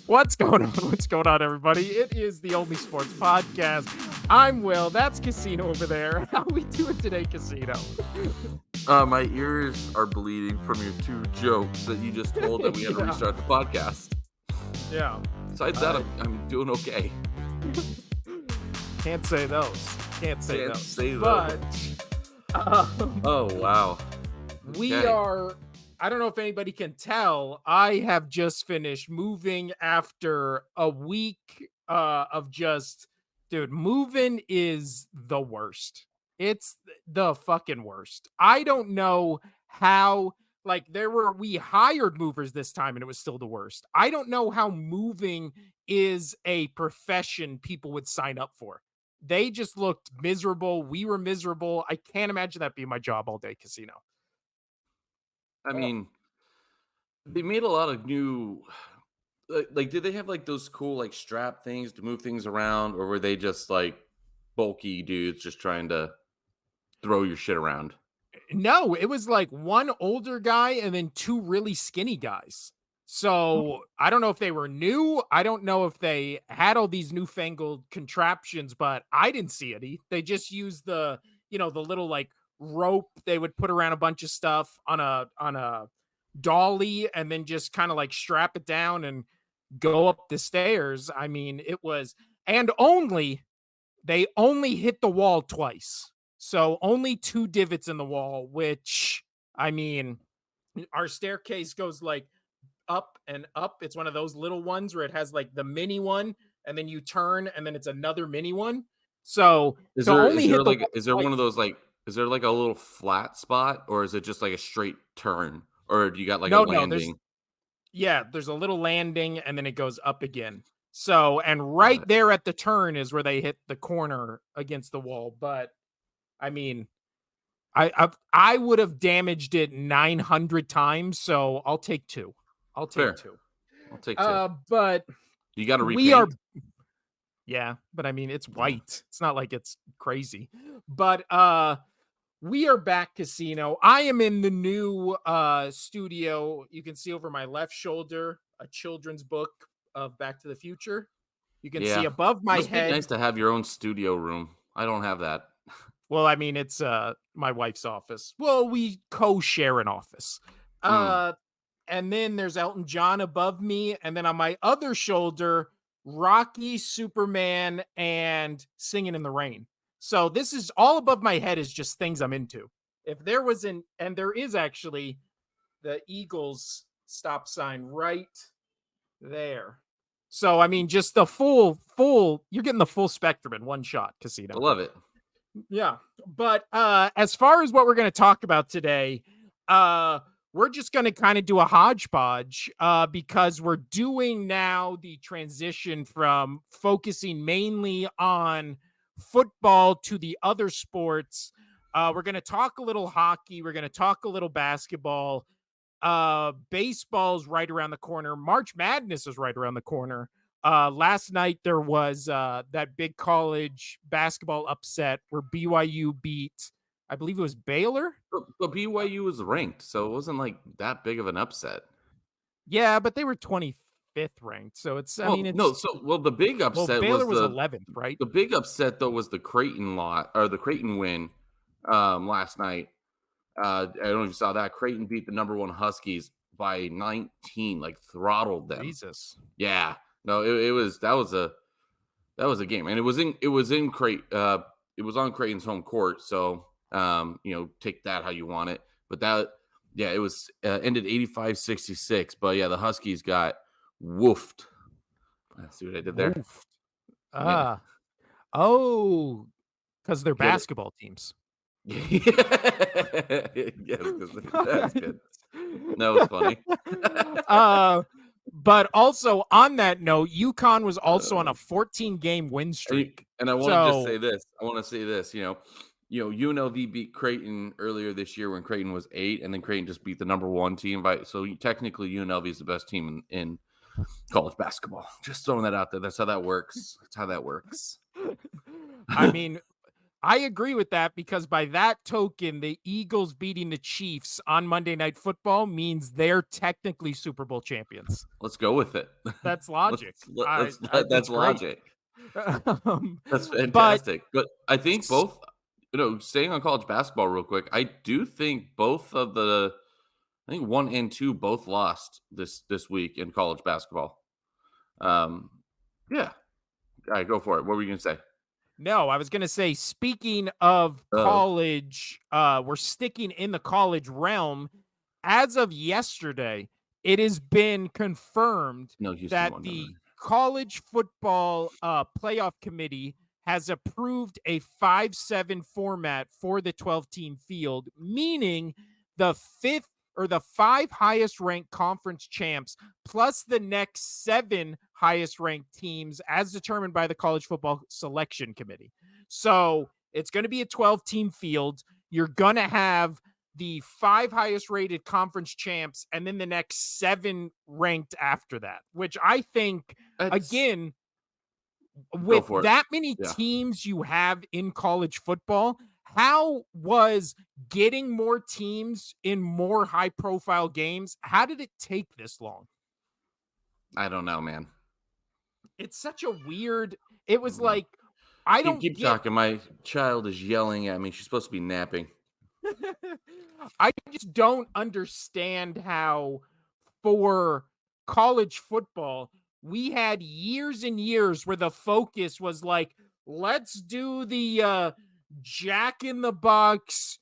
What's going on? What's going on, everybody? It is the Only Sports Podcast. I'm Will. That's Casino over there. How we doing today, Casino? My ears are bleeding from your two jokes that you just told that we had to Yeah. restart the podcast. Yeah. Besides that, I'm doing okay. Can't say those. Can't say Can't those. say But Oh, wow. we Okay. are. I don't know if anybody can tell. I have just finished moving after a week of just, dude, moving is the worst. It's the fucking worst. I don't know how, like, we hired movers this time and it was still the worst. I don't know how moving is a profession people would sign up for. They just looked miserable. We were miserable. I can't imagine that being my job all day, Casino. I mean, they made a lot of new like did they have like those cool like strap things to move things around, or were they just like bulky dudes just trying to throw your shit around? No, it was like one older guy and then two really skinny guys. So I don't know if they were new. I don't know if they had all these newfangled contraptions, but I didn't see any. They just used the little like rope they would put around a bunch of stuff on a dolly and then just kind of like strap it down and go up the stairs. I mean, it was and they only hit the wall twice. So only two divots in the wall, which I mean, our staircase goes like up and up. It's one of those little ones where it has like the mini one and then you turn and then it's another mini one. So Is to there only is there hit the like wall is there one of twice. those like is there like a little flat spot, or is it just like a straight turn, or do you got like a No, there's landing? there's a little landing and then it goes up again. So and Got right it. there at the turn is where they hit the corner against the wall. But I mean, I would have damaged it 900 times, so I'll take 2. I'll take Fair. 2. I'll take 2. But You gotta we are repaint? yeah, but I mean, it's Yeah. white. It's not like it's crazy. But, we are back, Casino. I am in the new, studio. You can see over my left shoulder a children's book of Back to the Future. You can see Yeah. above my Must be head. nice to have your own studio room. I don't have that. Well, I mean, it's, my wife's office. Well, we co-share an office. Mm. Uh and then there's Elton John above me, and then on my other shoulder, Rocky, Superman, and Singing in the Rain. So this is all above my head is just things I'm into. If there was an and there is actually the Eagles stop sign right there. So I mean, just the full you're getting the full spectrum in one shot, I Casino. love it. Yeah. But as far as what we're going to talk about today, uh we're just going to kind of do a hodgepodge because we're doing now the transition from focusing mainly on football to the other sports. We're going to talk a little hockey, we're going to talk a little basketball. Baseball's right around the corner. March Madness is right around the corner. Last night there was that big college basketball upset where BYU beat, I believe it was Baylor. But BYU was ranked, so it wasn't like that big of an upset. Yeah, but they were 25th ranked. So it's, I mean, Well, no, it's, the big well, upset Baylor was was 11th, right? the big upset though was the Creighton lot or the Creighton win last night. I don't know if you saw that. Creighton beat the number one Huskies by 19, like throttled them. Jesus. Yeah. No, it was that was a game. And it was in Creighton it was on Creighton's home court, so take that how you want it. But that yeah, it was ended 85-66. But yeah, the Huskies got woofed. See what I did there? Woof. Yeah. Ah. Oh, because they're Get it? basketball teams. Yes, because that's good. That was funny. uh, but also on that note, UConn was also on Uh, a 14 game win and, streak. and I want to just So say this. I want to say this. UNLV beat Creighton earlier this year when Creighton was 8, and then Creighton just beat the number one team by. So technically, UNLV is the best team in college basketball. Just throwing that out there. That's how that works. That's how that works. I mean, I agree with that because by that token, the Eagles beating the Chiefs on Monday Night Football means they're technically Super Bowl champions. Let's go with it. That's let's logic. that's That's great. logic. Um, That's but fantastic. But I think s- both, staying on college basketball real quick, I do think both of the, I think 1 and 2 both lost this week in college basketball. Um, yeah. All right, go for it. What were you gonna say? no, I was going to say, speaking of Of college, we're sticking in the college realm. As of yesterday, it has been confirmed no, Houston that won. Never the mind. college football playoff committee has approved a 5-7 format for the 12-team field, meaning the fifth or the five highest ranked conference champs plus the next seven highest ranked teams as determined by the college football selection committee. So it's going to be a 12-team field. You're going to have the five highest rated conference champs and then the next seven ranked after that, which I think, It's again, Go with for it. that many Yeah. teams you have in college football, how was getting more teams in more high profile games? How did it take this long? I don't know, man. It's such a weird, it was Mm. like, I don't Keep get, talking. My child is yelling at me. She's supposed to be napping. I just don't understand how for college football, we had years and years where the focus was like, let's do the Jack in the Box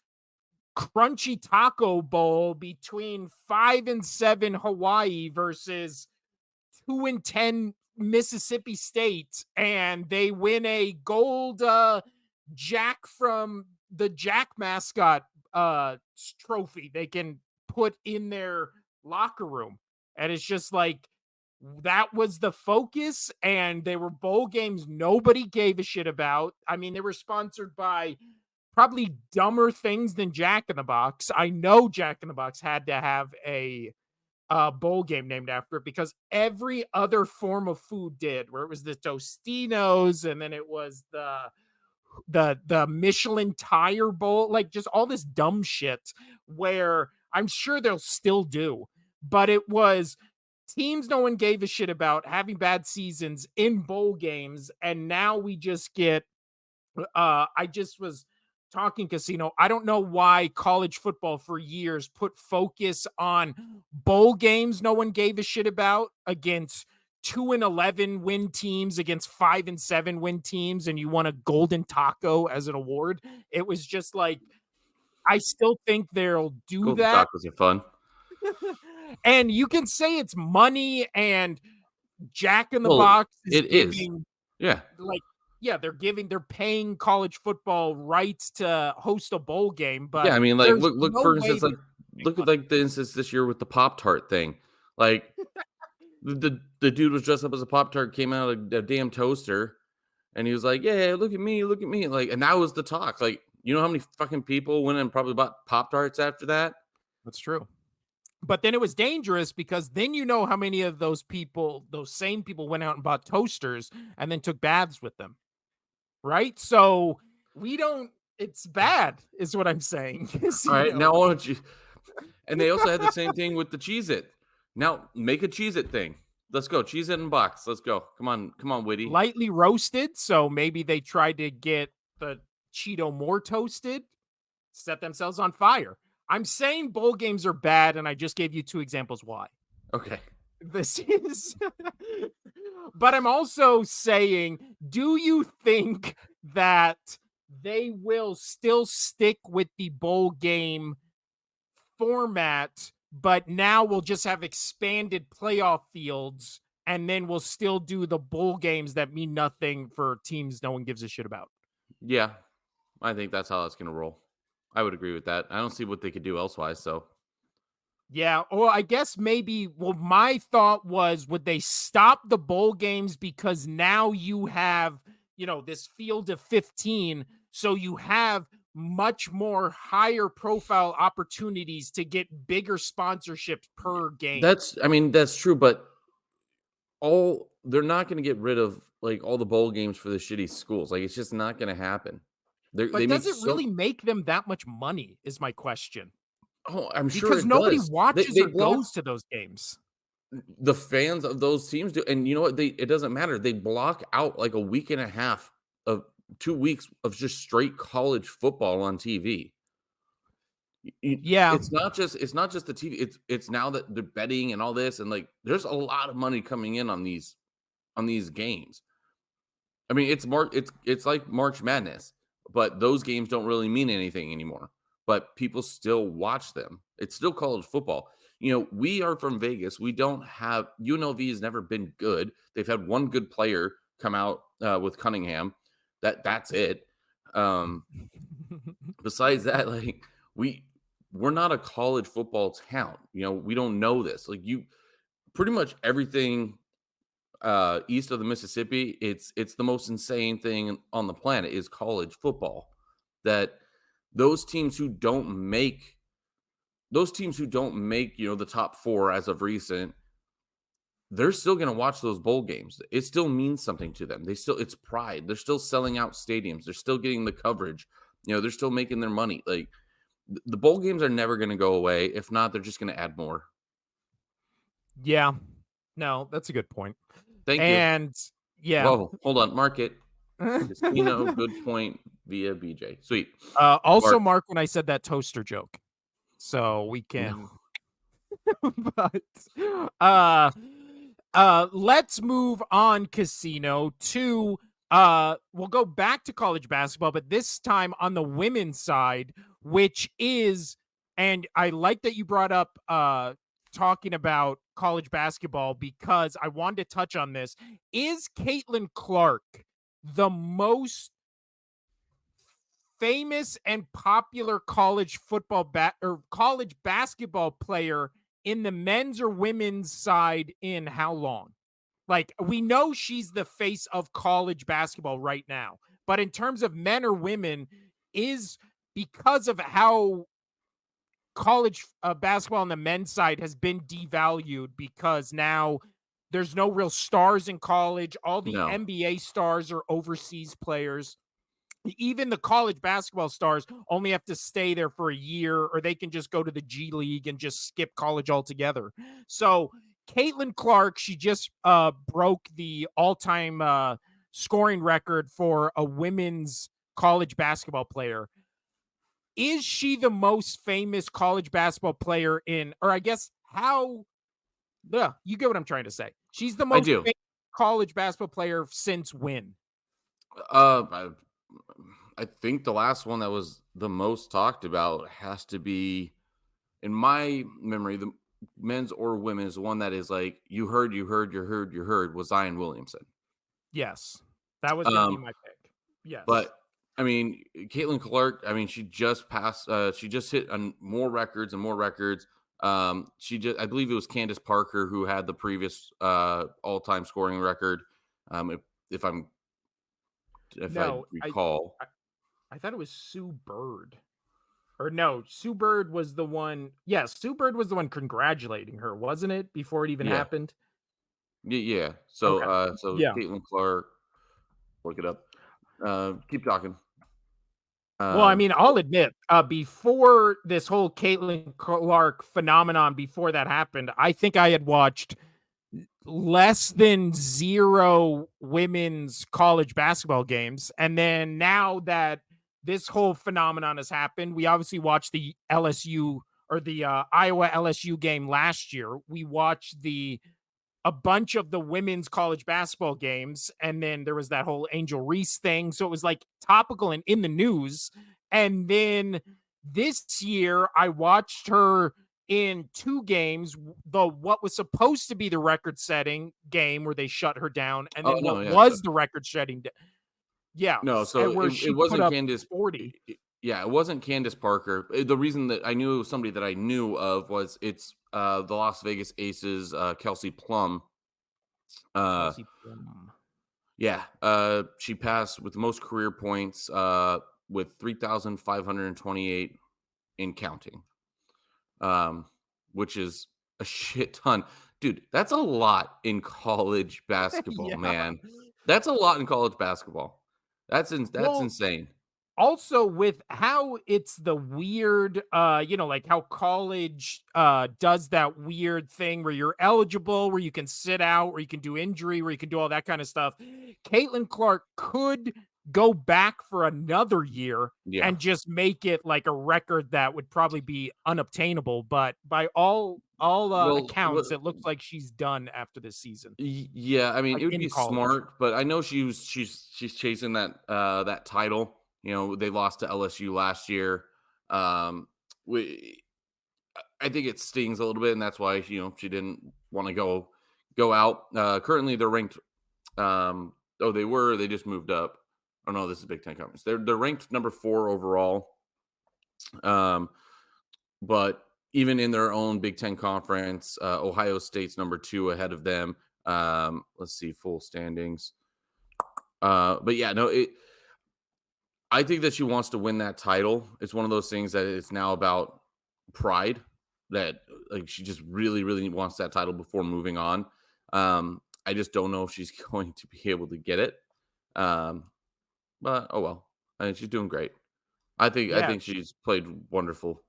crunchy taco bowl between 5-7 Hawaii versus 2-10 Mississippi State, and they win a gold Jack from the Jack mascot trophy they can put in their locker room. And it's just like that was the focus, and they were bowl games nobody gave a shit about. I mean, they were sponsored by probably dumber things than Jack in the Box. I know Jack in the Box had to have a bowl game named after it because every other form of food did, where it was the Tostinos and then it was the Michelin tire bowl, like just all this dumb shit where I'm sure they'll still do, but it was teams no one gave a shit about having bad seasons in bowl games, and now we just get I just was talking casino. I don't know why college football for years put focus on bowl games no one gave a shit about against 2-11 win teams against 5-7 win teams, and you won a golden taco as an award. It was just like, I still think they'll do Golden that. tacos are fun. And you can say it's money, and Jack in the Well, Box is it is. giving, Yeah. like, yeah, they're paying college football rights to host a bowl game, Yeah, but I mean, like, there's look no for way instance, like, they're making look at, money. like, the instance this year with the Pop-Tart thing. Like, the dude was dressed up as a Pop-Tart, came out of a damn toaster, and he was like, "Yeah, look at me," like, and that was the talk. Like, you know how many fucking people went and probably bought Pop-Tarts after that? That's true. But then it was dangerous because then you know how many of those people, those same people, went out and bought toasters and then took baths with them, right? So we don't. It's bad, is what I'm saying. Alright, now Casino. why don't you and they also had the same thing with the Cheez-It. Now make a Cheez-It thing. Let's go. Cheez-It in box. Let's go. Come on, Witty. Lightly roasted, so maybe they tried to get the Cheeto more toasted, set themselves on fire. I'm saying bowl games are bad, and I just gave you two examples why. Okay. This is, but I'm also saying, do you think that they will still stick with the bowl game format, but now we'll just have expanded playoff fields, and then we'll still do the bowl games that mean nothing for teams no one gives a shit about? Yeah. I think that's how it's gonna roll. I would agree with that. I don't see what they could do elsewise, so Yeah, or I guess maybe, well, my thought was, would they stop the bowl games because now you have, this field of 15, so you have much more higher profile opportunities to get bigger sponsorships per game. I mean, that's true, but they're not gonna get rid of, like, all the bowl games for the shitty schools. Like, it's just not gonna happen. They But does make it really so. make them that much money is my question. Oh, I'm sure Because it nobody does. watches They or block goes to those games. the fans of those teams do, and you know what? It doesn't matter. They block out like a week and a half of 2 weeks of just straight college football on TV. Yeah. It's not just the TV. It's now that the betting and all this, and like there's a lot of money coming in on these games. I mean, it's like March Madness, but those games don't really mean anything anymore. But people still watch them. It's still college football. You know, we are from Vegas. We don't have UNLV has never been good. They've had one good player come out with Cunningham. That's it. Um, Besides that, like we we're not a college football town. You know, we don't know this. Like you pretty much everything east of the Mississippi, it's the most insane thing on the planet is college football. That those teams who don't make you know the top 4 as of recent, they're still going to watch those bowl games. It still means something to them. It's pride. They're still selling out stadiums. They're still getting the coverage. You know, they're still making their money. Like the bowl games are never going to go away. If not, they're just going to add more. Yeah. No, that's a good point. Thank you. And yeah. Whoa, hold on. Mark it. Casino, good point via BJ. Sweet. Also Mark. mark when I said that toaster joke. So we No. can but let's move on, Casino, to we'll go back to college basketball, but this time on the women's side, which is, and I like that you brought up talking about college basketball because I wanted to touch on this. Is Caitlin Clark the most famous and popular college football or college basketball player in the men's or women's side in how long? Like, we know she's the face of college basketball right now, but in terms of men or women, is because of how college basketball on the men's side has been devalued because now there's no real stars in college. All the No. NBA stars are overseas players. Even the college basketball stars only have to stay there for a year, or they can just go to the G League and just skip college altogether. So Caitlin Clark, she just broke the all-time scoring record for a women's college basketball player. Is she the most famous college basketball player in, or I guess how, yeah, you get what I'm trying to say. She's the I most do. famous college basketball player since when? Uh, I think the last one that was the most talked about has to be, in my memory, the men's or women's one that is like you heard was Zion Williamson. Yes. That was going to be Um, my pick. Yes. but I mean, Caitlin Clark. I mean, she just passed. She just hit on more records and more records. I believe it was Candace Parker who had the previous all-time scoring record. Um, if, if I'm, if I No, recall, I thought it was Sue Bird. Or no, Sue Bird was the one. Yes, Sue Bird was the one congratulating her, wasn't it? Before it even yeah, happened. yeah. Okay. So Yeah. Caitlin Clark, look it up. Keep talking. Well, I Um, mean, I'll admit, before this whole Caitlin Clark phenomenon, before that happened, I think I had watched less than 0 women's college basketball games. And then now that this whole phenomenon has happened, we obviously watched the LSU or the Iowa LSU game last year. We watched a bunch of the women's college basketball games. And then there was that whole Angel Reese thing. So it was like topical and in the news. And then this year, I watched her in 2 games, the what was supposed to be the record-setting game where they shut her down, and oh then no, what yeah. So was the record-setting yeah, no, so and where it she put wasn't up Candace. 40. Yeah, it wasn't Candace Parker. The reason that I knew it was somebody that I knew of was it's the Las Vegas Aces, Kelsey Plum. Uh, Kelsey Plum. yeah, she passed with the most career points with 3,528 in counting, um, which is a shit ton. Dude, that's a lot in college basketball, Yeah. man. That's a lot in college basketball. That's Well, insane. Also, with how it's the weird, like how college does that weird thing where you're eligible, where you can sit out, where you can do injury, where you can do all that kind of stuff. Caitlin Clark could go back for another year Yeah. and just make it like a record that would probably be unobtainable. But by all Well, accounts, it looks like she's done after this season, yeah, I mean, like it would in be college. smart, but I know she's chasing that title. You know, they lost to LSU last year. We I think it stings a little bit, and that's why she didn't want to go out. Currently, they're ranked. Oh, they just moved up. Oh no, this is Big Ten Conference. They're ranked number 4 overall. Um, but even in their own Big Ten conference, Ohio State's number 2 ahead of them. Let's see full standings. But yeah, no, I think that she wants to win that title. It's one of those things that it's now about pride that like she just really, really wants that title before moving on. I just don't know if she's going to be able to get it. Um, but oh well. I mean, she's doing great. I Yeah. think she's played wonderful.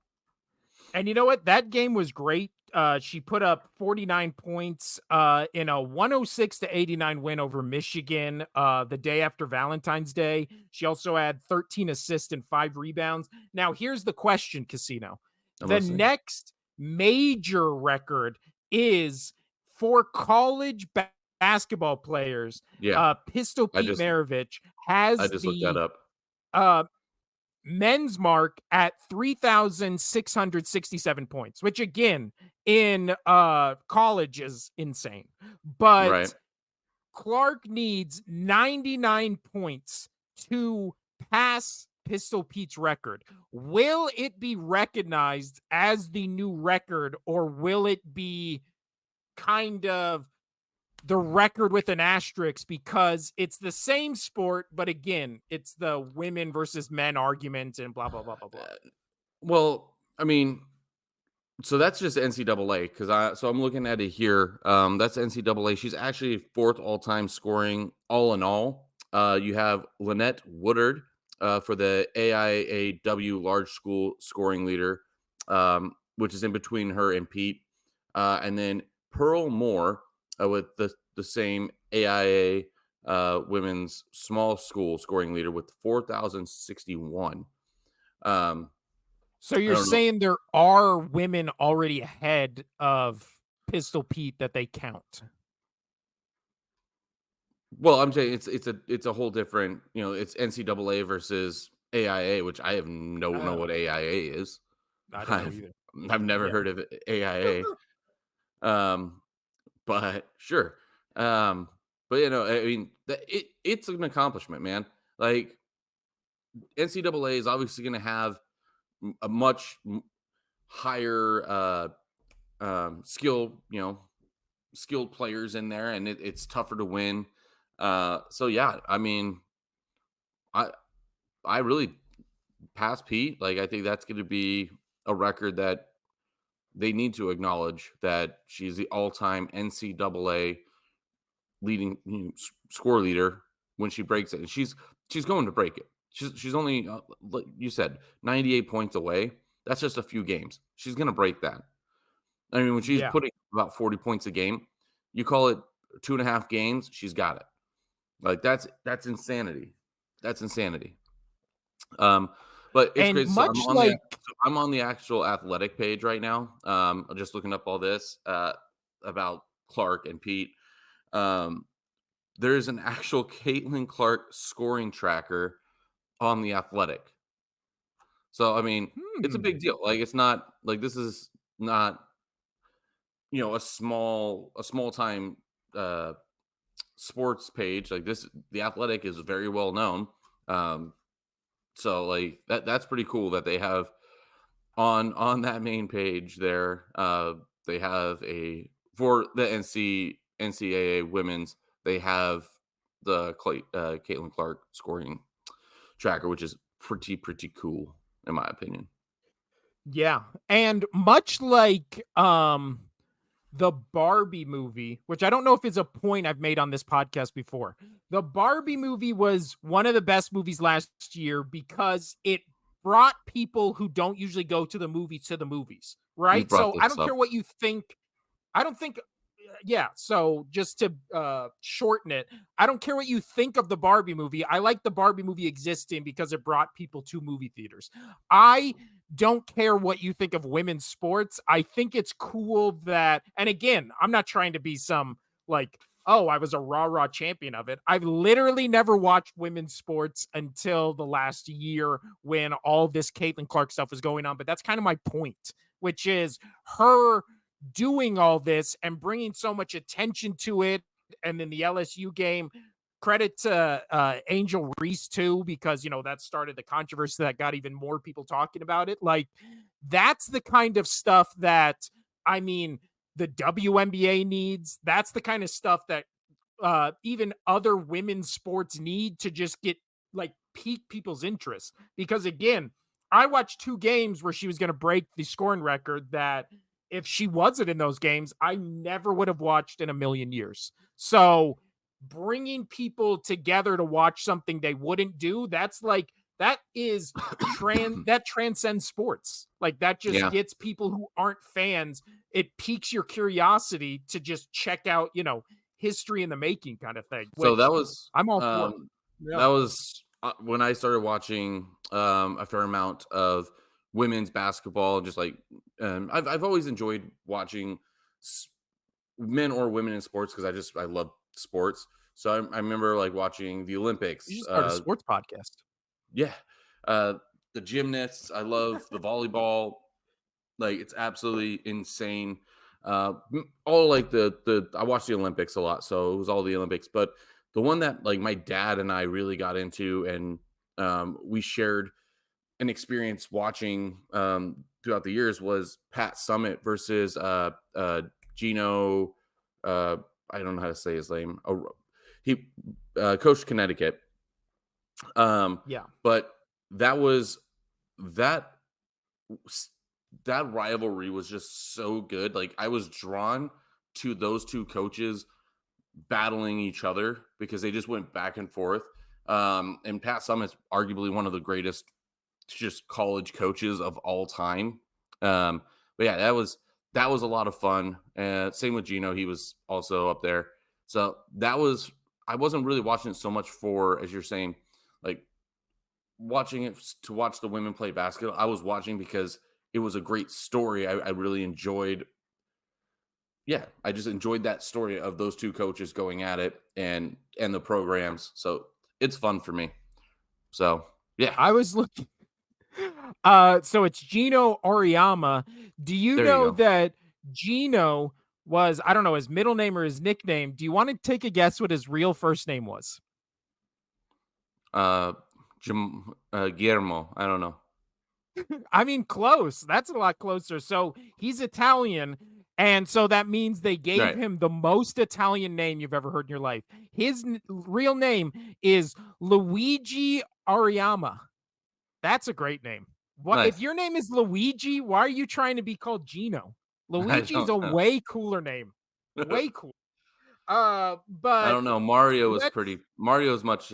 And you know what? That game was great. She put up 49 points in a 106-89 win over Michigan the day after Valentine's Day. She also had 13 assists and 5 rebounds. Now, here's the question, Casino. I'm The listening. next major record is for college basketball players. Yeah, Pistol I Pete just Maravich I has just looked that the up. uh, men's mark at 3,667 points, which again in college is insane. Right. But Clark needs 99 points to pass Pistol Pete's record. Will it be recognized as the new record, or will it be kind of the record with an asterisk because it's the same sport, but again, it's the women versus men argument and blah blah blah blah blah. Well, I mean, so that's just NCAA because I'm looking at it here. That's NCAA. She's actually 4th all time scoring all in all. You have Lynette Woodard for the AIAW large school scoring leader, which is in between her and Pete, and then Pearl Moore with the same AIA women's small school scoring leader with 4,061. Um, So I you're don't know. saying there are women already ahead of Pistol Pete that they count? Well, I'm saying it's a whole different, it's NCAA versus AIA, which I have no know Oh, what AIA is. I don't know I've either. I've never Yeah. heard of AIA. Um, but sure. Um, but I mean, it's an accomplishment, man. Like NCAA is obviously going to have a much higher skill, skilled players in there, and it's tougher to win. So yeah, I mean, I I really past Pete, like I think that's going to be a record that they need to acknowledge that she's the all-time NCAA leading score leader when she breaks it, and she's going to break it. She's only like you said 98 points away. That's just a few games. She's going to break that. I mean, when she's Yeah. putting about 40 points a game, you call it 2.5 games, she's got it. Like that's insanity. That's insanity. Um, but it's And great. So much like I'm on the actual athletic page right now. I'm just looking up all this about Clark and Pete. Um, there's an actual Caitlin Clark scoring tracker on the athletic. So I mean, it's a big hmm. deal. Like it's not like this is not a small time uh sports page like this. The athletic is very well known. Um, so like that's pretty cool that they have on that main page there. They have a for the NCAA women's. They have the Caitlin Clark scoring tracker, which is pretty cool in my opinion. Yeah. And much like the Barbie movie, which I don't know if it's a point I've made on this podcast before. The Barbie movie was one of the best movies last year because it brought people who don't usually go to the movies, You right? brought So I this don't care up. what you think. I don't think yeah, so just to shorten it, I don't care what you think of the Barbie movie. I like the Barbie movie existing because it brought people to movie theaters. I don't care what you think of women's sports. I think it's cool that, and again, I'm not trying to be some like, oh, I was a rah champion of it. I've literally never watched women's sports until the last year when all this Caitlin Clark stuff was going on. But that's kind of my point, which is her doing all this and bringing so much attention to it. And then the LSU game, credit to Angel Reese too, because that started the controversy that got even more people talking about it. Like, that's the kind of stuff that, I mean, the WNBA needs. That's the kind of stuff that even other women's sports need to just get like pique people's interest. Because again, I watched 2 games where she was going to break the scoring record that if she wasn't in those games, I never would have watched in a million years. So bringing people together to watch something they wouldn't do, that's like, that is that transcends sports. Like, that just Yeah. gets people who aren't fans, it piques your curiosity to just check out, history in the making kind of thing, So which I'm all for. Yeah. that was when I started watching a fair amount of women's basketball. Just like I've always enjoyed watching s- men or women in sports because I love sports. So I remember like watching the You Olympics. should start a sports podcast. Yeah, uh, the gymnasts. I love the volleyball. Like, it's absolutely insane. All like the I watched the Olympics a lot, so it was all the Olympics. But the one that like my dad and I really got into, and we shared an experience watching throughout the years, was Pat Summit versus Gino. Uh, I don't know how to say his name. He coached Connecticut. Yeah. But that was that that rivalry was just so good. Like, I was drawn to those two coaches battling each other because they just went back and forth. And Pat Summitt's arguably one of the greatest just college coaches of all time. But yeah, that was a lot of fun. Same with Gino, he was also up there. So that was I wasn't really watching it so much for, as you're saying, like watching it to watch the women play basketball. I was watching because it was a great story. I really enjoyed. Yeah, I just enjoyed that story of those two coaches going at it, and the programs. So it's fun for me. So yeah, I was looking. So it's Gino Auriemma. Do you there you know go. that Gino was, I don't know, his middle name or his nickname? Do you want to take a guess what his real first name was? Uh, Guillermo. I don't know. I mean, close. That's a lot closer. So he's Italian. And so that means they gave Right. him the most Italian name you've ever heard in your life. His real name is Luigi Auriemma. That's a great name. What if Nice. your name is Luigi? Why are you trying to be called Gino? I Luigi's don't a know. way cooler name. Way cool. I But don't know. Mario is let's pretty. Mario's much.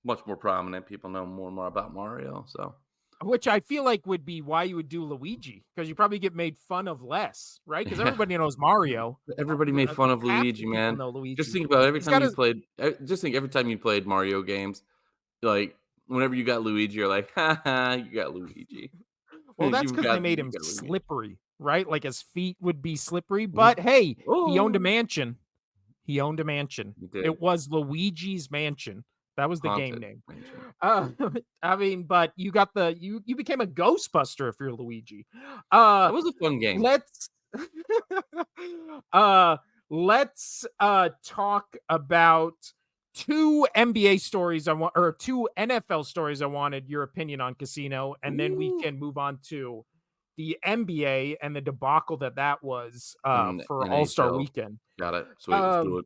Much more prominent. People know more and more about Mario. So which I feel like would be why you would do Luigi, because you probably get made fun of less, right? Because yeah. everybody knows Mario. Everybody made fun of Half the Luigi, people man. know Just Luigi. think about every He's time got you a played. Just think every time you played Mario games, like whenever you got Luigi, you're like, ha ha, you got Luigi. well, that's because they made You him got Luigi. slippery, right? Like his feet would be slippery. Mhm. But hey, he owned a Oh, mansion. He owned a mansion. you did It was Luigi's Mansion. That was the game haunted name. mansion. Uh, I mean, but you got you became a Ghostbuster if you're Luigi. Uh, That was a fun game. let's uh talk about 2 NBA stories I want, or 2 NFL stories I wanted your opinion on, Casino, and then we Ooh. can move on to the NBA and the debacle that was And for All-Star NHL. weekend. Got it. Sweet. Let's do Um it.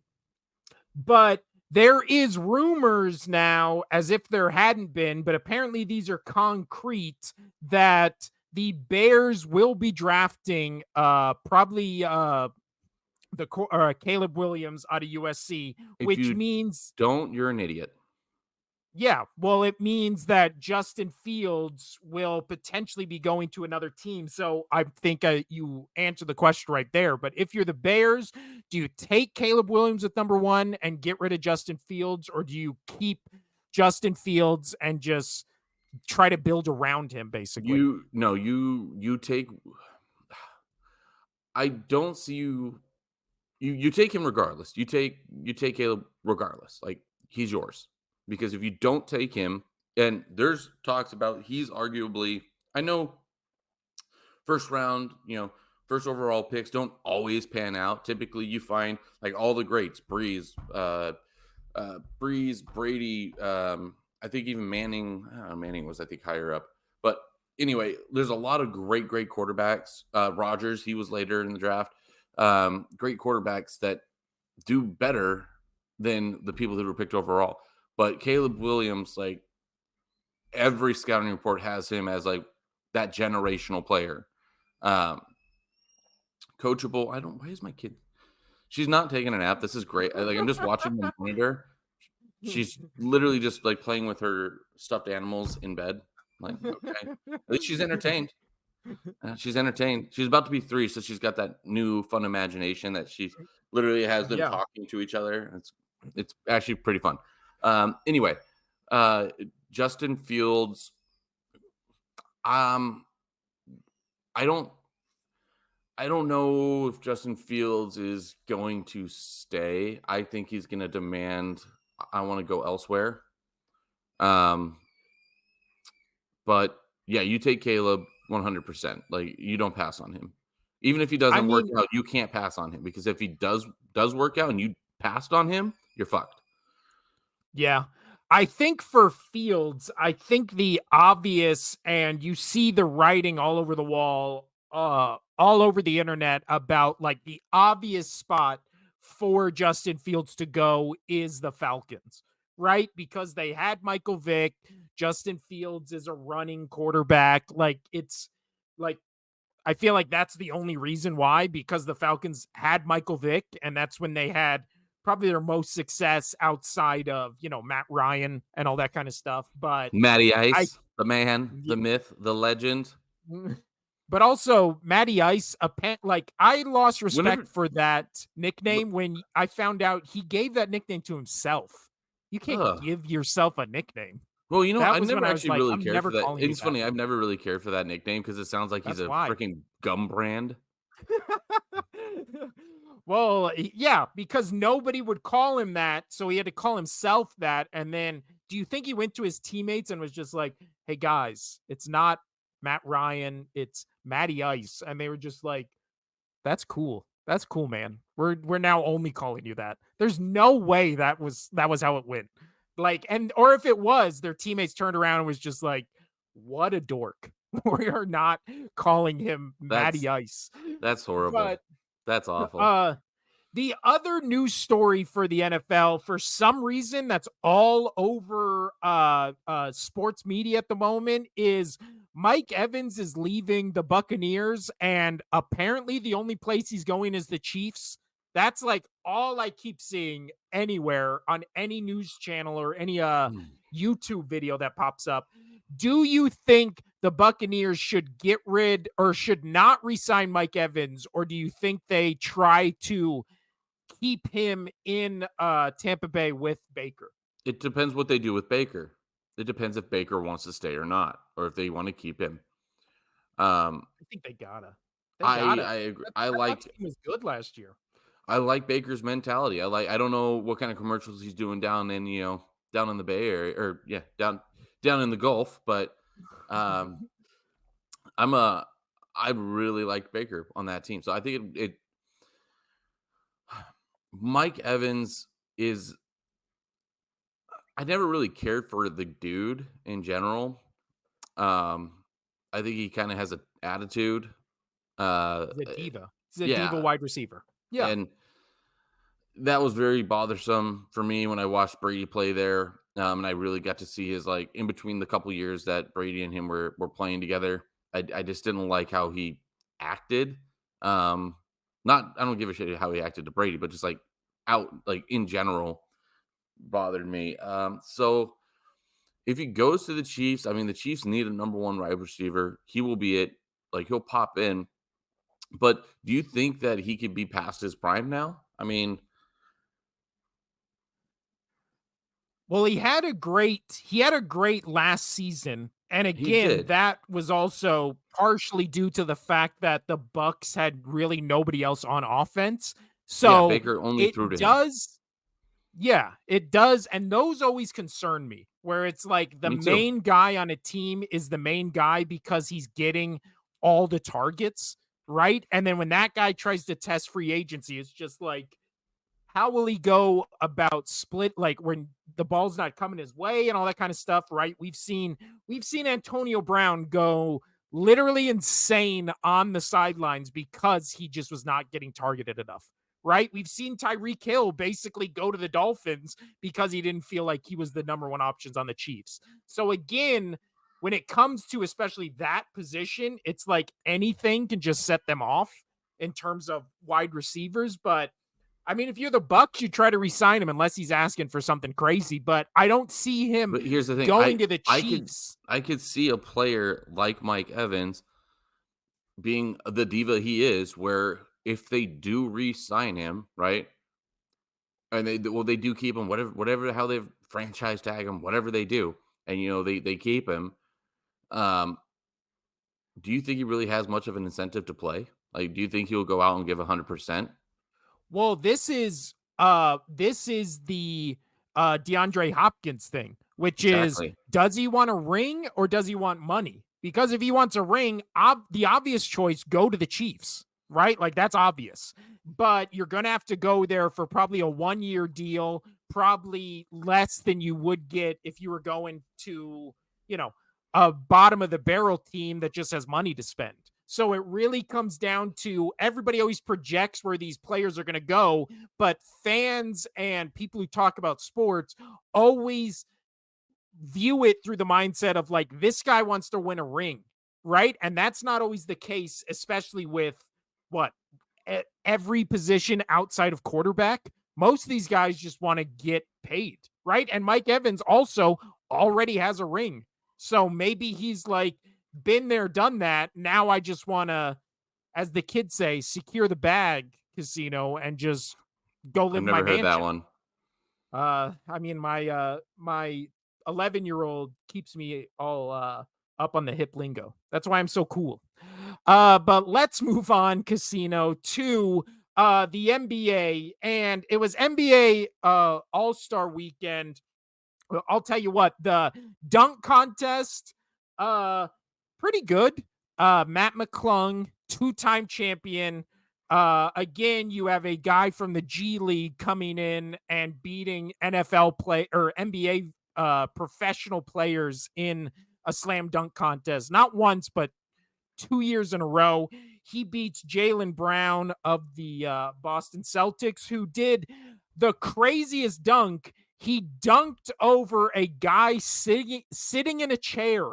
but there is rumors now, as if there hadn't been, but apparently these are concrete, that the Bears will be drafting probably Caleb Williams out of USC, If which you means don't, you're an idiot. yeah, well, it means that Justin Fields will potentially be going to another team. So I think you answered the question right there. But if you're the Bears, do you take Caleb Williams at number one and get rid of Justin Fields, or do you keep Justin Fields and just try to build around him, basically? You no, you take. I don't see you. You take him regardless. You take Caleb regardless. Like he's yours because if you don't take him, and there's talks about he's arguably. I know first round, first overall picks don't always pan out. Typically, you find like all the greats, Breeze, Brady. I think even Manning. Manning was I think higher up, but anyway, there's a lot of great quarterbacks. Rogers, he was later in the draft. Great quarterbacks that do better than the people that were picked overall. But Caleb Williams, like every scouting report has him as like that generational player. Um, Coachable. I don't. Why is my kid? She's not taking a nap. This is great. Like I'm just watching the monitor. She's literally just like playing with her stuffed animals in bed. Like okay, at least she's entertained. She's entertained. She's about to be 3, so she's got that new fun imagination that she literally has them Yeah. talking to each other. It's actually pretty fun. Anyway, Justin Fields. Um, I don't. I don't know if Justin Fields is going to stay. I think he's going to demand. I want to go elsewhere. Um, but yeah, you take Caleb 100%. Like you don't pass on him. Even if he I doesn't work mean, out, you can't pass on him because if he does work out and you passed on him, you're fucked. yeah. I think for Fields, I think the obvious, and you see the writing all over the wall, all over the internet about like the obvious spot for Justin Fields to go is the Falcons, right? Because they had Michael Vick, Justin Fields is a running quarterback. Like it's like I feel like that's the only reason why, because the Falcons had Michael Vick, and that's when they had probably their most success outside of, Matt Ryan and all that kind of stuff. But Matty I, Ice, the man, y- the myth, the legend. but also Matty Ice, like I lost respect Whenever, for that nickname when I found out he gave that nickname to himself. You can't ugh. give yourself a nickname. Well, That I was when never I was actually like, really I'm cared never for that. calling you It's that. funny. I've never really cared for that nickname because it sounds like he's That's a why. freaking gum brand. Well, yeah, because nobody would call him that, so he had to call himself that. And then, do you think he went to his teammates and was just like, "Hey guys, it's not Matt Ryan, it's Matty Ice," and they were just like, "That's cool. That's cool, man. We're now only calling you that." There's no way that was how it went. Like, and or if it was, their teammates turned around and was just like, "What a dork. We are not calling him That's Matty Ice." that's horrible. But That's awful. uh the other news story for the NFL, for some reason, that's all over sports media at the moment, is Mike Evans is leaving the Buccaneers, and apparently the only place he's going is the Chiefs. That's like all I keep seeing anywhere on any news channel or any Hmm. YouTube video that pops up. Do you think the Buccaneers should get rid or should not resign Mike Evans, or do you think they try to keep him in Tampa Bay with Baker? It depends what they do with Baker. It depends if Baker wants to stay or not, or if they want to keep him. Um, I think they gotta. They I gotta. I agree. That Bucks team was good last year. I like Baker's mentality. I don't know what kind of commercials he's doing down in down in the Bay Area or yeah down in the Gulf, but um, I'm a I really like Baker on that team. So I think it Mike Evans is I never really cared for the dude in general. Um, I think he kind of has an attitude. Uh, He's a diva. He's a diva yeah, wide receiver. Yeah. and that was very bothersome for me when I watched Brady play there. And I really got to see his like in between the couple years that Brady and him were playing together. I just didn't like how he acted. Um, not I don't give a shit how he acted to Brady, but just like out like in general bothered me. So if he goes to the Chiefs, I mean the Chiefs need a number one wide receiver. He will be it. Like he'll pop in. But do you think that he could be past his prime now? I mean, Well, he had a great last season. And he again, did. that was also partially due to the fact that the Bucks had really nobody else on offense. Yeah, So Baker only it threw to him. does yeah, it does, and those always concern me, where it's like the Me too. main guy on a team is the main guy because he's getting all the targets, right? And then when that guy tries to test free agency, it's just like, how will he go about split like when the ball's not coming his way and all that kind of stuff, right? We've seen Antonio Brown go literally insane on the sidelines because he just was not getting targeted enough. Right? We've seen Tyreek Hill basically go to the Dolphins because he didn't feel like he was the number one options on the Chiefs. So again, when it comes to especially that position, it's like anything can just set them off in terms of wide receivers. But I mean, if you're the Bucks, you try to re-sign him unless he's asking for something crazy. But I don't see him But here's the thing, going to the I could Chiefs. I could see a player like Mike Evans being the diva he is, where if they do re-sign him, right? And they do keep him, whatever how they franchise tag him, whatever they do, and they keep him. Um, do you think he really has much of an incentive to play? Like, do you think he'll go out and give 100%? Well, this is the DeAndre Hopkins thing, which is, Exactly. does he want a ring or does he want money? Because if he wants a ring, the obvious choice, go to the Chiefs, right? Like that's obvious. But you're gonna have to go there for probably a 1 year deal, probably less than you would get if you were going to, you know, a bottom of the barrel team that just has money to spend. So it really comes down to, everybody always projects where these players are going to go, but fans and people who talk about sports always view it through the mindset of like, this guy wants to win a ring, right? And that's not always the case, especially with what every position outside of quarterback. Most of these guys just want to get paid, right? And Mike Evans also already has a ring. So maybe he's like, been there, done that. Now I just want to, as the kids say, secure the bag, casino, and just go I've live in my never heard that mansion. one. I mean, my 11-year-old keeps me all up on the hip lingo. That's why I'm so cool. But let's move on, casino, to the NBA, and it was NBA All-Star weekend. Well, I'll tell you what, the dunk contest, uh, pretty good. Matt McClung, two-time champion. Again, you have a guy from the G League coming in and beating NFL play or NBA professional players in a slam dunk contest. Not once, but 2 years in a row. He beats Jaylen Brown of the Boston Celtics, who did the craziest dunk. He dunked over a guy sitting in a chair.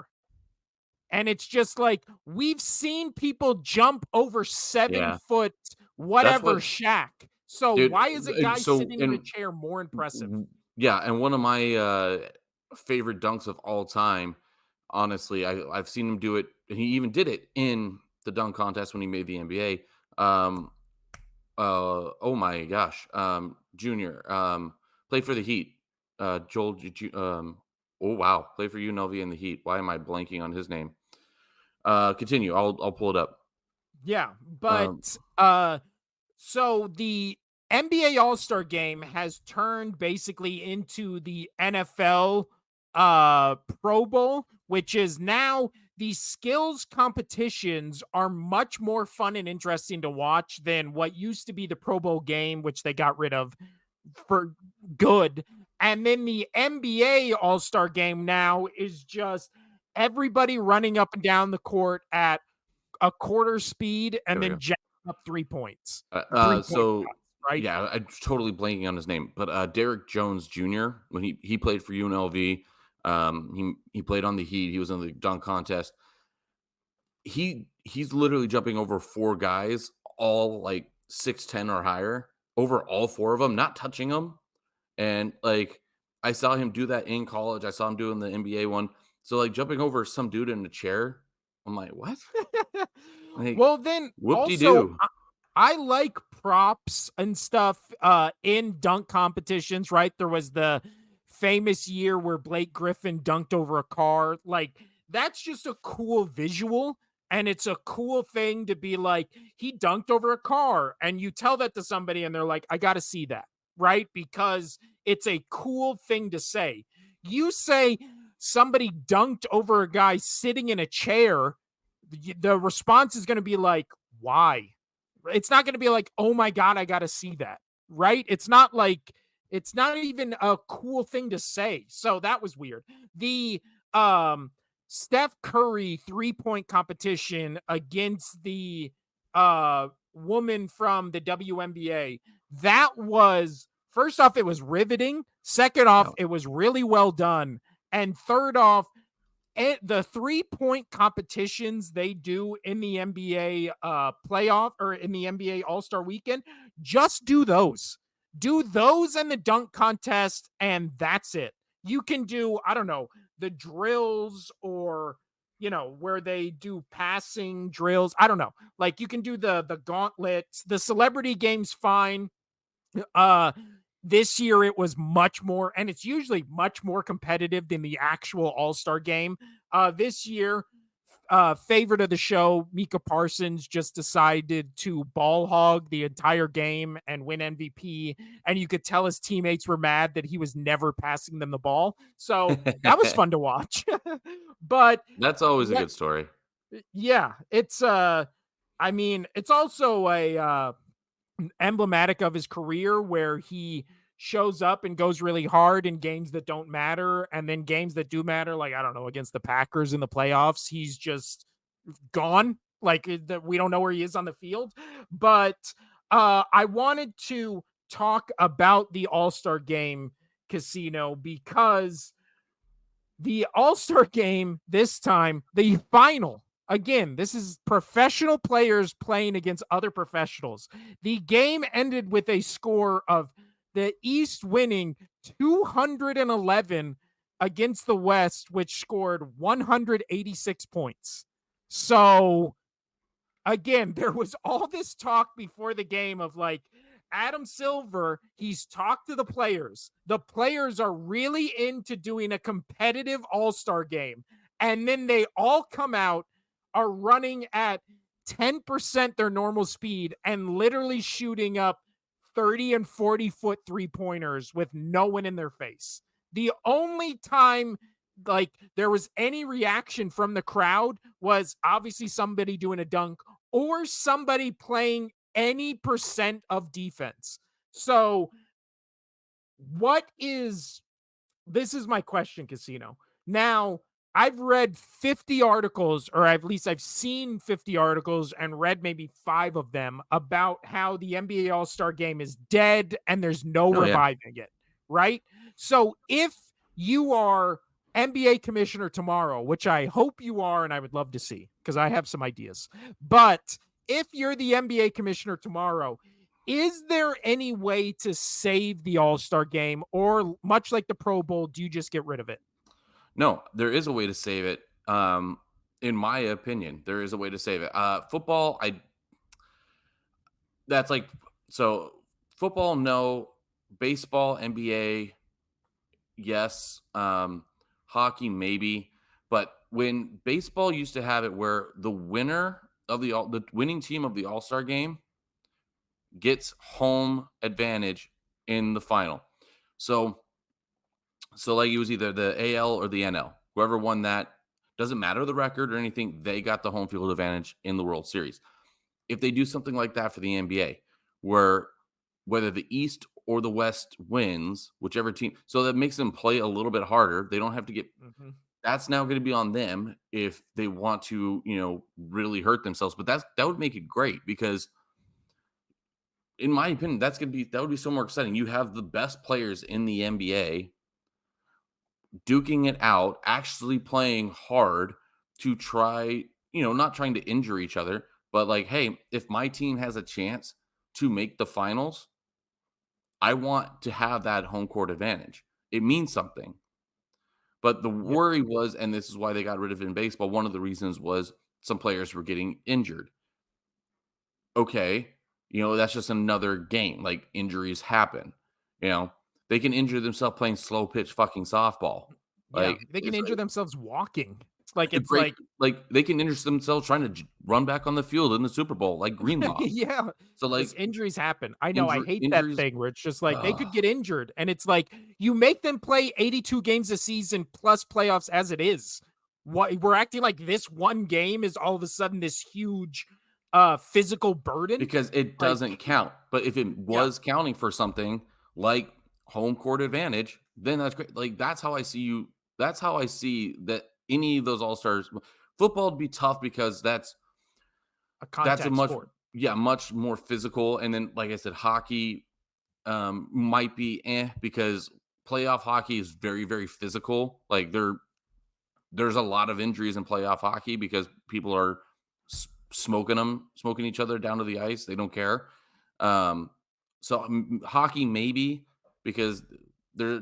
And it's just like, we've seen people jump over seven Yeah, foot that's whatever what, shack. So dude. why is a guy So sitting in a and chair more impressive? yeah, and one of my favorite dunks of all time. Honestly, I've seen him do it. And he even did it in the dunk contest when he made the NBA. Oh my gosh, Junior, played for the Heat. Joel, oh wow, played for UNLV in the Heat. Why am I blanking on his name? Continue. I'll pull it up. Yeah, Um, but so the NBA All-Star game has turned basically into the NFL Pro Bowl, which is now, these skills competitions are much more fun and interesting to watch than what used to be the Pro Bowl game, which they got rid of for good. And then the NBA All-Star game now is just everybody running up and down the court at a quarter speed and there we then go. jack up 3 points. Uh, 3 point so shots, right? yeah, I'm totally blanking on his name, but Derek Jones Jr. when he played for UNLV, he played on the Heat. He was in the dunk contest. he's literally jumping over 4 guys, all like 6'10" or higher, over all 4 of them, not touching them. And like I saw him do that in college. I saw him doing the NBA one. So like jumping over some dude in a chair, I'm like, what? Like, Well, then whoop de also doo. I like props and stuff in dunk competitions, right? There was the famous year where Blake Griffin dunked over a car. Like that's just a cool visual and it's a cool thing to be like he dunked over a car and you tell that to somebody and they're like I got to see that, right? Because it's a cool thing to say. You say somebody dunked over a guy sitting in a chair, the response is going to be like why? It's not going to be like, oh my God, I got to see that. Right. It's not like, it's not even a cool thing to say. So that was weird. The Steph Curry 3-point competition against the woman from the WNBA, that was, first off, it was riveting. Second off, No. it was really well done. And third off, the 3-point competitions they do in the NBA playoff or in the NBA All-Star weekend, just do those. Do those and the dunk contest, and that's it. You can do, I don't know, the drills or where they do passing drills. I don't know. Like you can do the gauntlets, the celebrity games fine. Uh this year it was much more, and it's usually much more competitive than the actual All-Star game. This year, favorite of the show, Mika Parsons, just decided to ball hog the entire game and win MVP. And you could tell his teammates were mad that he was never passing them the ball. So that was fun to watch. But That's always a yeah, good story. yeah, it's I mean, it's also a emblematic of his career where he shows up and goes really hard in games that don't matter and then games that do matter, like I don't know, against the Packers in the playoffs, he's just gone, like that we don't know where he is on the field. But I wanted to talk about the All-Star game, Casino, because the All-Star game this time, the final, again, this is professional players playing against other professionals. The game ended with a score of the East winning 211 against the West, which scored 186 points. So again, there was all this talk before the game of like Adam Silver, he's talked to the players. The players are really into doing a competitive all-star game. And then they all come out, are running at 10% their normal speed and literally shooting up 30 and 40-foot three-pointers with no one in their face. The only time like there was any reaction from the crowd was obviously somebody doing a dunk or somebody playing any percent of defense. So, what is this is my question, Casino. Now, I've read 50 articles, or at least I've seen 50 articles and read maybe 5 of them about how the NBA All Star game is dead and there's no Oh yeah. reviving it, right? So, if you are NBA commissioner tomorrow, which I hope you are, and I would love to see because I have some ideas, but if you're the NBA commissioner tomorrow, is there any way to save the All-Star game, or much like the Pro Bowl, do you just get rid of it? No, there is a way to save it. In my opinion, there is a way to save it. Football, I that's like so football, no. Baseball, NBA, yes. Hockey, maybe. But when baseball used to have it where the winner of the winning team of the All Star game gets home advantage in the final. So like it was either the AL or the NL. Whoever won that doesn't matter the record or anything. They got the home field advantage in the World Series. If they do something like that for the NBA, where whether the East or the West wins, whichever team, so that makes them play a little bit harder. They don't have to get. Mhm. That's now going to be on them if they want to, really hurt themselves. But that would make it great because, in my opinion, that would be so more exciting. You have the best players in the NBA duking it out, actually playing hard to try, not trying to injure each other, but like, hey, if my team has a chance to make the finals, I want to have that home court advantage. It means something. But the Yeah. worry was, and this is why they got rid of it in baseball, one of the reasons was some players were getting injured. Okay, that's just another game. Like, injuries happen. You know, they can injure themselves playing slow pitch fucking softball. Yeah, Like, they can it's injure like themselves walking. Like, a it's break, like like they can injure themselves trying to run back on the field in the Super Bowl, like Greenlaw. yeah, So like just injuries happen. I know, I hate that injuries. thing where it's just like they Ugh. could get injured, and it's like you make them play 82 games a season plus playoffs as it is. What we're acting like this one game is all of a sudden this huge physical burden. Because it Like, doesn't count. But if it yeah, was counting for something like home court advantage, then that's great. Like, that's how I see that any of those all-stars. Football would be tough because a that's a contact much, sport. yeah, much more physical. And then, like I said, hockey might be because playoff hockey is very, very physical. Like, there's a lot of injuries in playoff hockey because people are smoking each other down to the ice. They don't care. So hockey maybe because they're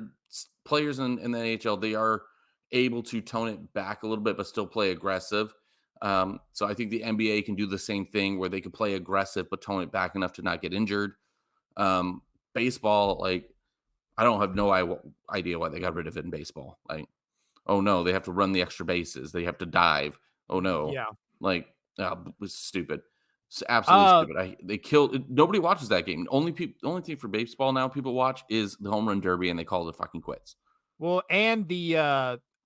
players in the NHL. They are able to tone it back a little bit, but still play aggressive. So I think the NBA can do the same thing where they can play aggressive but tone it back enough to not get injured. Baseball, like, I don't have no idea why they got rid of it in baseball. Like, oh no, they have to run the extra bases. They have to dive. Oh no, Yeah. like, it was stupid. It's absolutely Uh stupid. They killed. Nobody watches that game. Only thing for baseball now people watch is the home run derby, and they call it fucking quits. well, and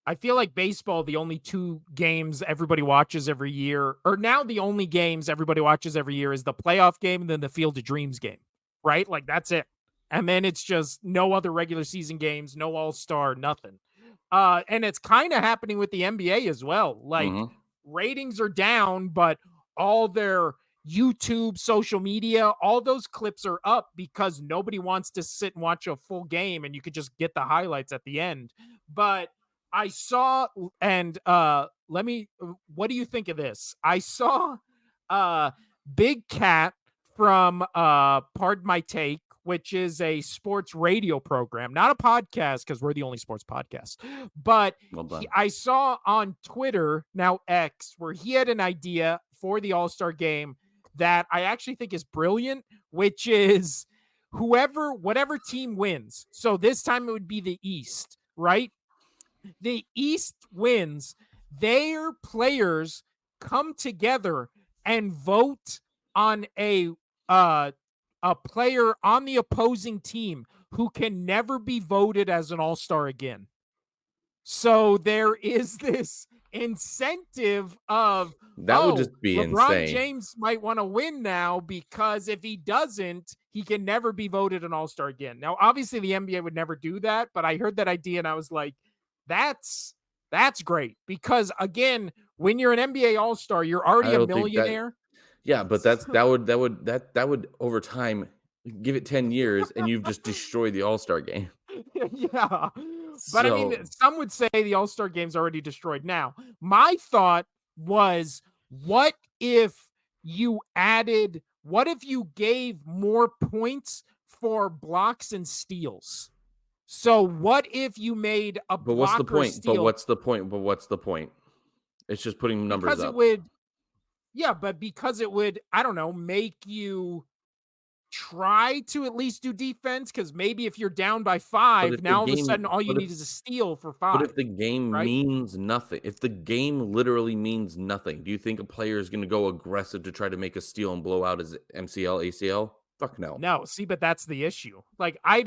I feel like baseball, the only two games everybody watches every year, or now the only games everybody watches every year is the playoff game and then the Field of Dreams game, right? Like that's it. And then it's just no other regular season games, no all-star, nothing. And it's kind of happening with the NBA as well. Like Hmm. ratings are down, but all their YouTube, social media, all those clips are up because nobody wants to sit and watch a full game and you could just get the highlights at the end. But I saw and let me what do you think of this? I saw uh Big Cat from Pardon My Take, which is a sports radio program, not a podcast because we're the only sports podcast. But Well done. I saw on Twitter, now X, where he had an idea for the All-Star game that I actually think is brilliant, which is whatever team wins. So this time it would be the East, right? The East wins, their players come together and vote on uh a player on the opposing team who can never be voted as an all-star again. So there is this incentive of, That would oh, just be LeBron insane. James might want to win now because if he doesn't, he can never be voted an all-star again. Now, obviously the NBA would never do that, but I heard that idea and I was like, that's that's great because again, when you're an NBA all-star, you're I already a don't think that. millionaire. Yeah, but that would over time give it 10 years, and you've just destroyed the All Star game. Yeah. But I mean, So, some would say the All-Star game's already destroyed now. My thought was, what if you gave more points for blocks and steals? So what if you made a but what's the block or point? But steal what's the point? But what's the point? It's just putting numbers because it up. would, yeah, but because it would, I don't know, make you try to at least do defense because maybe if you're down by But 5, if the now all of a sudden game, all you need is a steal for but 5, if the game right? means nothing, if the game literally means nothing, do you think a player is going to go aggressive to try to make a steal and blow out his MCL, ACL? Fuck no. No, see, but that's the issue. Like, I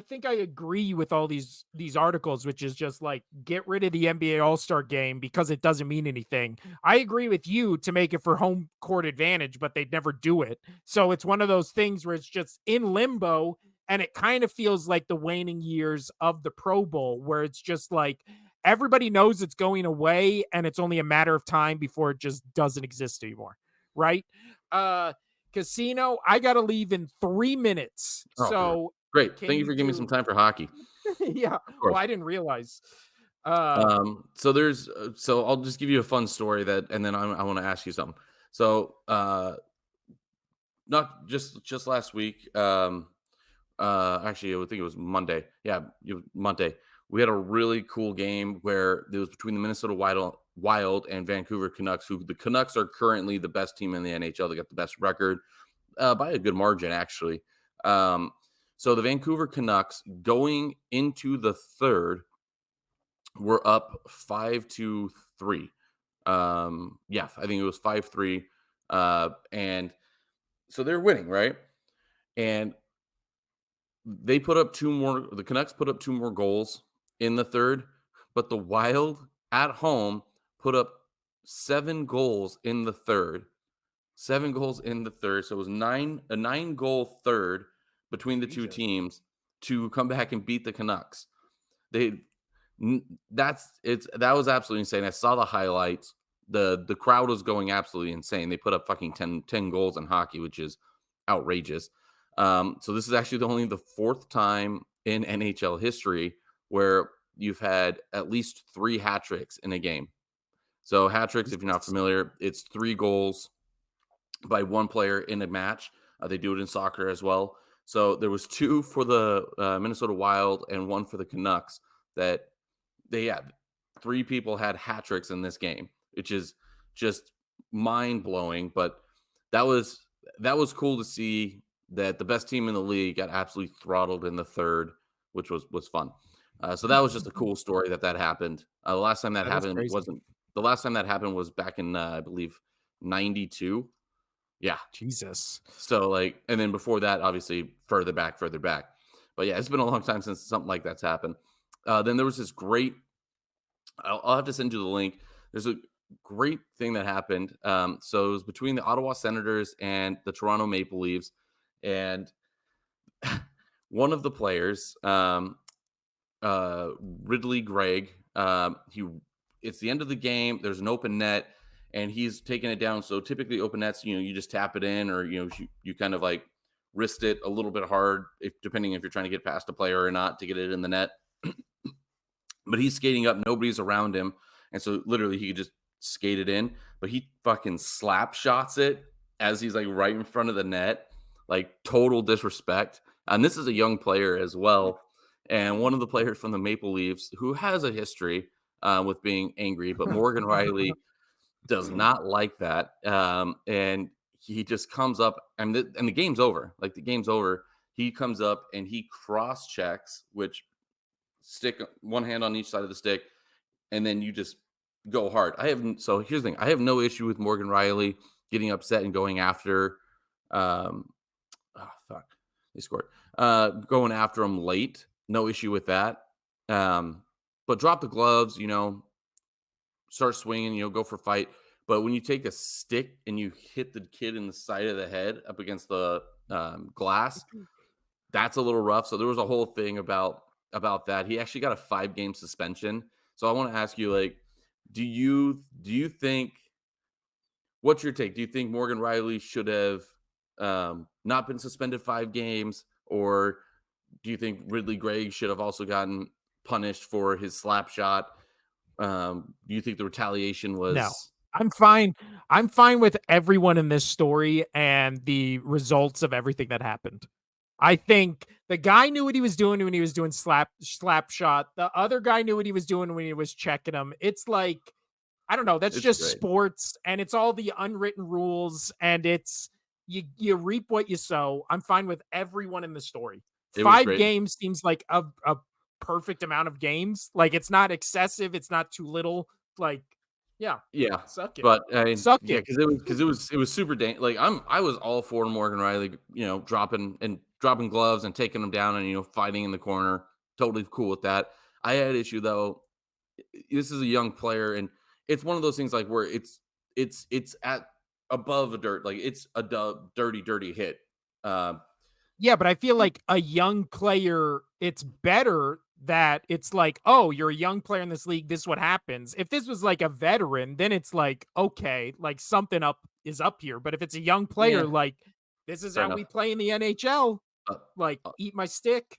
think I agree with all these articles, which is just like get rid of the NBA All-Star game because it doesn't mean anything. I agree with you to make it for home court advantage, but they'd never do it. So it's one of those things where it's just in limbo and it kind of feels like the waning years of the Pro Bowl where it's just like everybody knows it's going away and it's only a matter of time before it just doesn't exist anymore, right? Uh Casino, I got to leave in 3 minutes. Oh, So, great. can Thank you you for giving me some do time for hockey. Yeah. Of Well, course. I didn't realize. Uh, So I'll just give you a fun story and then I want to ask you something. So, not just last week, actually, I would think it was Monday. Yeah, Monday. We had a really cool game where it was between the Minnesota Wild and Vancouver Canucks, who the Canucks are currently the best team in the NHL. They got the best record by a good margin, actually. Um, so the Vancouver Canucks going into the third were up 5-3. Yeah, I think it was 5-3. And so they're winning, right? And they put up two more. The Canucks put up two more goals in the third, but the Wild at home put up 7 goals in the third. 7 goals in the third. So it was a 9 goal third between the two Jesus. teams to come back and beat the Canucks. They that was absolutely insane. I saw the highlights. The crowd was going absolutely insane. They put up fucking 10 goals in hockey, which is outrageous. So this is actually only the fourth time in NHL history where you've had at least 3 hat tricks in a game. So hat tricks, if you're not Jesus. familiar, it's 3 goals by one player in a match. They do it in soccer as well. So there was 2 for the Minnesota Wild and 1 for the Canucks that they had 3 people had hat tricks in this game, which is just mind blowing. But that was cool to see that the best team in the league got absolutely throttled in the third, which was fun. So that was just a cool story that happened. The last time that That is happened crazy. wasn't the last time that happened was back in I believe 92. Yeah. Jesus. So like, and then before that, obviously further back, further back. But yeah, it's been a long time since something like that's happened. Then there was this great. I'll have to send you the link. There's a great thing that happened. So it was between the Ottawa Senators and the Toronto Maple Leafs, and one of the players, Ridley Gregg, he it's the end of the game. There's an open net, and he's taking it down. So typically, open nets, you just tap it in, or you kind of like wrist it a little bit hard, depending if you're trying to get past a player or not to get it in the net. But he's skating up, nobody's around him, and so literally he could just skate it in. But he fucking slap shots it as he's like right in front of the net, like total disrespect. And this is a young player as well, and one of the players from the Maple Leafs who has a history with being angry, but Morgan Riley does not like that, and he just comes up, and the game's over. Like the game's over. He comes up and he cross checks, which stick one hand on each side of the stick, and then you just go hard. So here's the thing: I have no issue with Morgan Riley getting upset and going after. Oh fuck, they scored. Going after him late, no issue with that. But drop the gloves, start swinging, go for fight. But when you take a stick and you hit the kid in the side of the head up against the glass, that's a little rough. So there was a whole thing about that. He actually got a 5-game suspension. So I want to ask you, like, do you think, what's your take? Do you think Morgan Riley should have not been suspended 5 games, or do you think Ridley Gregg should have also gotten punished for his slap shot? Do you think the retaliation No. was I'm fine. I'm fine with everyone in this story and the results of everything that happened. I think the guy knew what he was doing when he was doing slap shot. The other guy knew what he was doing when he was checking him. It's like, I don't know, that's it's just great? sports and it's all the unwritten rules and it's you reap what you sow. I'm fine with everyone in the story. It was 5 great. games seems like a perfect amount of games. Like it's not excessive, it's not too little. Like, yeah, Yeah, suck it. but I mean, Suck yeah, it. because it was super like I was all for Morgan Riley, dropping gloves and taking him down and fighting in the corner. Totally cool with that. I had issue though. This is a young player, and it's one of those things like where it's at above a dirt, like it's a dirty hit. Um, Yeah, but I feel like a young player, it's better that it's like, oh, you're a young player in this league. This is what happens. If this was like a veteran, then it's like, okay, like something up is up here. But if it's a young player, yeah, like this is fair how we enough. play in the NHL, Uh, like uh, eat my stick.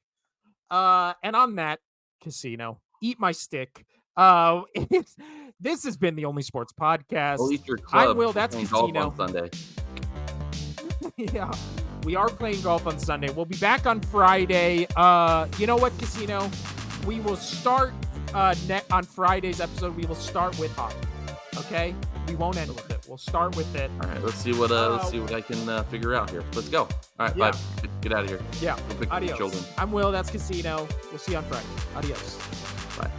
And on that, casino, eat my stick. It's, this has been the Only Sports Podcast. At least your I'm club Will. is That's playing golf Casino. on Sunday. Yeah, we are playing golf on Sunday. We'll be back on Friday. You know what, Casino? We will start on Friday's episode. We will start with hockey. Okay, we won't end with it. We'll start with it. All right, let's see what I can figure out here. Let's go. All right, Yeah. bye. Get out of here. Yeah. Go pick up the Adios. children. I'm Will. That's Casino. We'll see you on Friday. Adios. Bye.